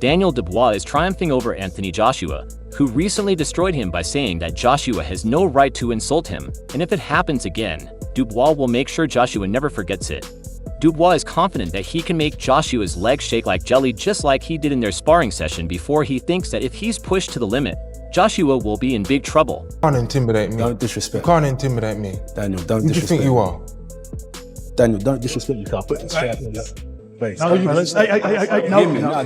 Daniel Dubois is triumphing over Anthony Joshua, who recently destroyed him by saying that Joshua has no right to insult him, and if it happens again, Dubois will make sure Joshua never forgets it. Dubois is confident that he can make Joshua's legs shake like jelly just like he did in their sparring session before. He thinks that if he's pushed to the limit, Joshua will be in big trouble. You can't intimidate me. Don't disrespect. You can't intimidate me. Daniel, don't Who do you disrespect. think you are? Daniel, don't disrespect me. I'll put this straight in your face. No,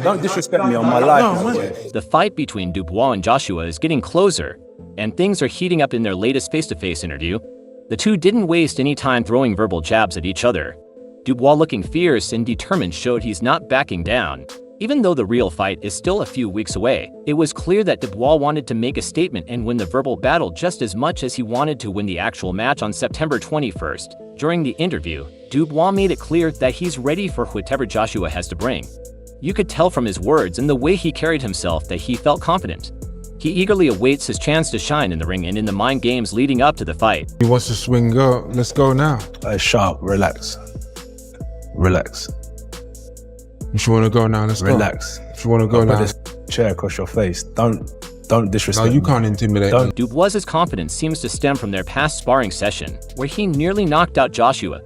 Don't disrespect me on my life. The fight between Dubois and Joshua is getting closer, and things are heating up in their latest face-to-face interview. The two didn't waste any time throwing verbal jabs at each other. Dubois, looking fierce and determined, showed he's not backing down. Even though the real fight is still a few weeks away, it was clear that Dubois wanted to make a statement and win the verbal battle just as much as he wanted to win the actual match on September 21st. During the interview, Dubois made it clear that he's ready for whatever Joshua has to bring. You could tell from his words and the way he carried himself that he felt confident. He eagerly awaits his chance to shine in the ring and in the mind games leading up to the fight. He wants to swing, go. Let's go now. Sharp, relax. Relax. If you want to go now, let's Relax. go. If you want to go I'll now. put this chair across your face. Don't disrespect No, you me. can't intimidate me. Dubois' confidence seems to stem from their past sparring session, where he nearly knocked out Joshua.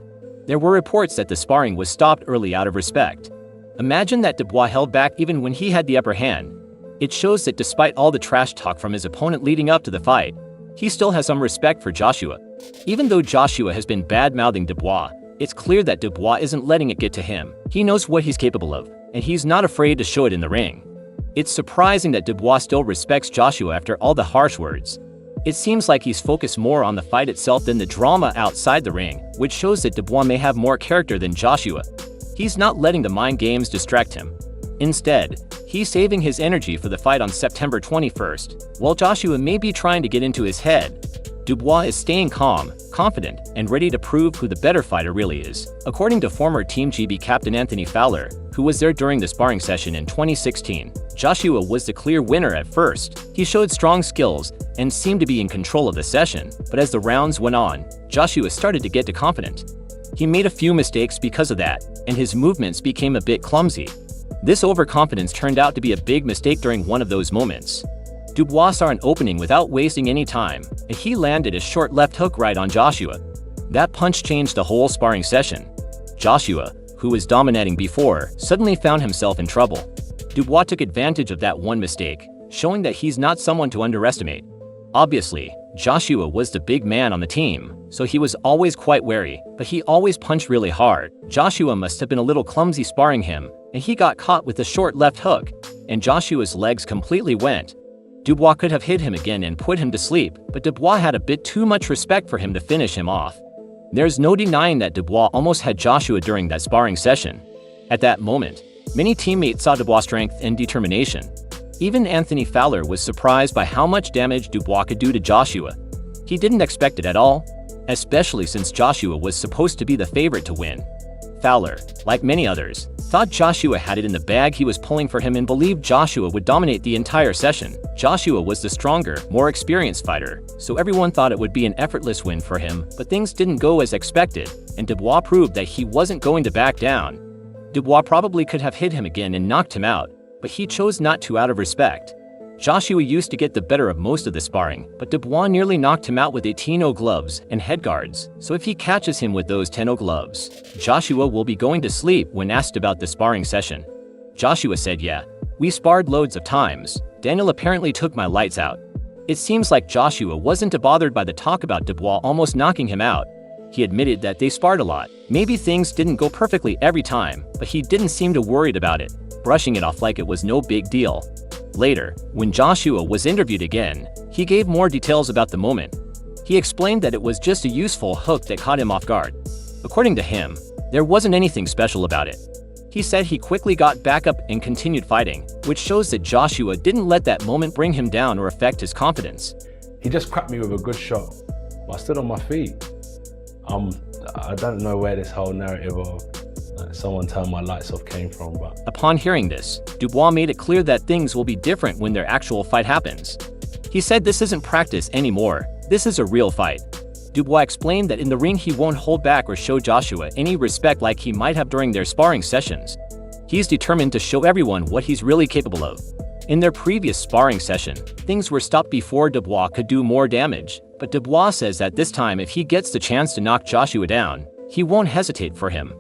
There were reports that the sparring was stopped early out of respect. Imagine that Dubois held back even when he had the upper hand. It shows that despite all the trash talk from his opponent leading up to the fight, he still has some respect for Joshua. Even though Joshua has been bad-mouthing Dubois, it's clear that Dubois isn't letting it get to him. He knows what he's capable of, and he's not afraid to show it in the ring. It's surprising that Dubois still respects Joshua after all the harsh words. It seems like he's focused more on the fight itself than the drama outside the ring, which shows that Dubois may have more character than Joshua. He's not letting the mind games distract him. Instead, he's saving his energy for the fight on September 21st. While Joshua may be trying to get into his head, Dubois is staying calm, confident, and ready to prove who the better fighter really is. According to former Team GB captain Anthony Fowler, who was there during the sparring session in 2016, Joshua was the clear winner at first. He showed strong skills and seemed to be in control of the session, but as the rounds went on, Joshua started to get confident. He made a few mistakes because of that, and his movements became a bit clumsy. This overconfidence turned out to be a big mistake during one of those moments. Dubois saw an opening without wasting any time, and he landed a short left hook right on Joshua. That punch changed the whole sparring session. Joshua, who was dominating before, suddenly found himself in trouble. Dubois took advantage of that one mistake, showing that he's not someone to underestimate. Obviously, Joshua was the big man on the team, so he was always quite wary, but he always punched really hard. Joshua must have been a little clumsy sparring him, and he got caught with a short left hook, and Joshua's legs completely went. Dubois could have hit him again and put him to sleep, but Dubois had a bit too much respect for him to finish him off. There's no denying that Dubois almost had Joshua during that sparring session. At that moment, many teammates saw Dubois' strength and determination. Even Anthony Fowler was surprised by how much damage Dubois could do to Joshua. He didn't expect it at all, especially since Joshua was supposed to be the favorite to win. Fowler, like many others, thought Joshua had it in the bag. He was pulling for him and believed Joshua would dominate the entire session. Joshua was the stronger, more experienced fighter, so everyone thought it would be an effortless win for him, but things didn't go as expected, and Dubois proved that he wasn't going to back down. Dubois probably could have hit him again and knocked him out, but he chose not to out of respect. Joshua used to get the better of most of the sparring, but Dubois nearly knocked him out with 18-0 gloves and head guards, so if he catches him with those 10-0 gloves, Joshua will be going to sleep. When asked about the sparring session, Joshua said, "Yeah, we sparred loads of times. Daniel apparently took my lights out." It seems like Joshua wasn't too bothered by the talk about Dubois almost knocking him out. He admitted that they sparred a lot. Maybe things didn't go perfectly every time, but he didn't seem too worried about it, brushing it off like it was no big deal. Later, when Joshua was interviewed again, he gave more details about the moment. He explained that it was just a useful hook that caught him off guard. According to him, there wasn't anything special about it. He said he quickly got back up and continued fighting, which shows that Joshua didn't let that moment bring him down or affect his confidence. He just cracked me with a good shot, but I stood on my feet. I don't know where this whole narrative of someone turned my lights off came from, but... Upon hearing this, Dubois made it clear that things will be different when their actual fight happens. He said this isn't practice anymore, this is a real fight. Dubois explained that in the ring he won't hold back or show Joshua any respect like he might have during their sparring sessions. He's determined to show everyone what he's really capable of. In their previous sparring session, things were stopped before Dubois could do more damage, but Dubois says that this time if he gets the chance to knock Joshua down, he won't hesitate for him.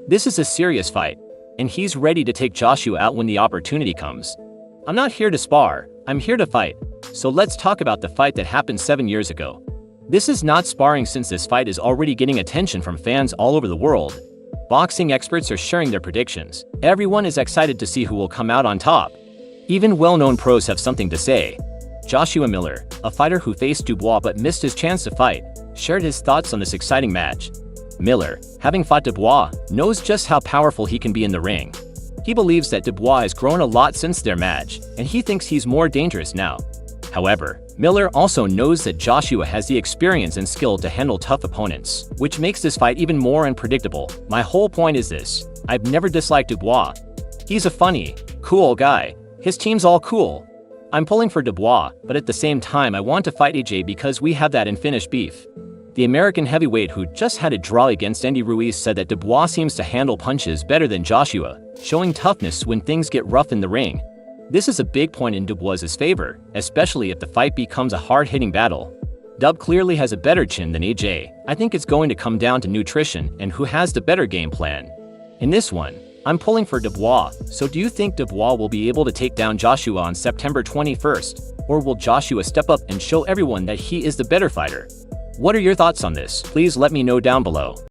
This is a serious fight, and he's ready to take Joshua out when the opportunity comes. I'm not here to spar, I'm here to fight. So let's talk about the fight that happened 7 years ago. This is not sparring since this fight is already getting attention from fans all over the world. Boxing experts are sharing their predictions. Everyone is excited to see who will come out on top. Even well-known pros have something to say. Joshua Miller, a fighter who faced Dubois but missed his chance to fight, shared his thoughts on this exciting match. Miller, having fought Dubois, knows just how powerful he can be in the ring. He believes that Dubois has grown a lot since their match, and he thinks he's more dangerous now. However, Miller also knows that Joshua has the experience and skill to handle tough opponents, which makes this fight even more unpredictable. My whole point is this: I've never disliked Dubois. He's a funny, cool guy. His team's all cool. I'm pulling for Dubois, but at the same time I want to fight AJ because we have that unfinished beef. The American heavyweight who just had a draw against Andy Ruiz said that Dubois seems to handle punches better than Joshua, showing toughness when things get rough in the ring. This is a big point in Dubois' favor, especially if the fight becomes a hard-hitting battle. Dub clearly has a better chin than AJ. I think it's going to come down to nutrition and who has the better game plan. In this one, I'm pulling for Dubois, so do you think Dubois will be able to take down Joshua on September 21st? Or will Joshua step up and show everyone that he is the better fighter? What are your thoughts on this? Please let me know down below.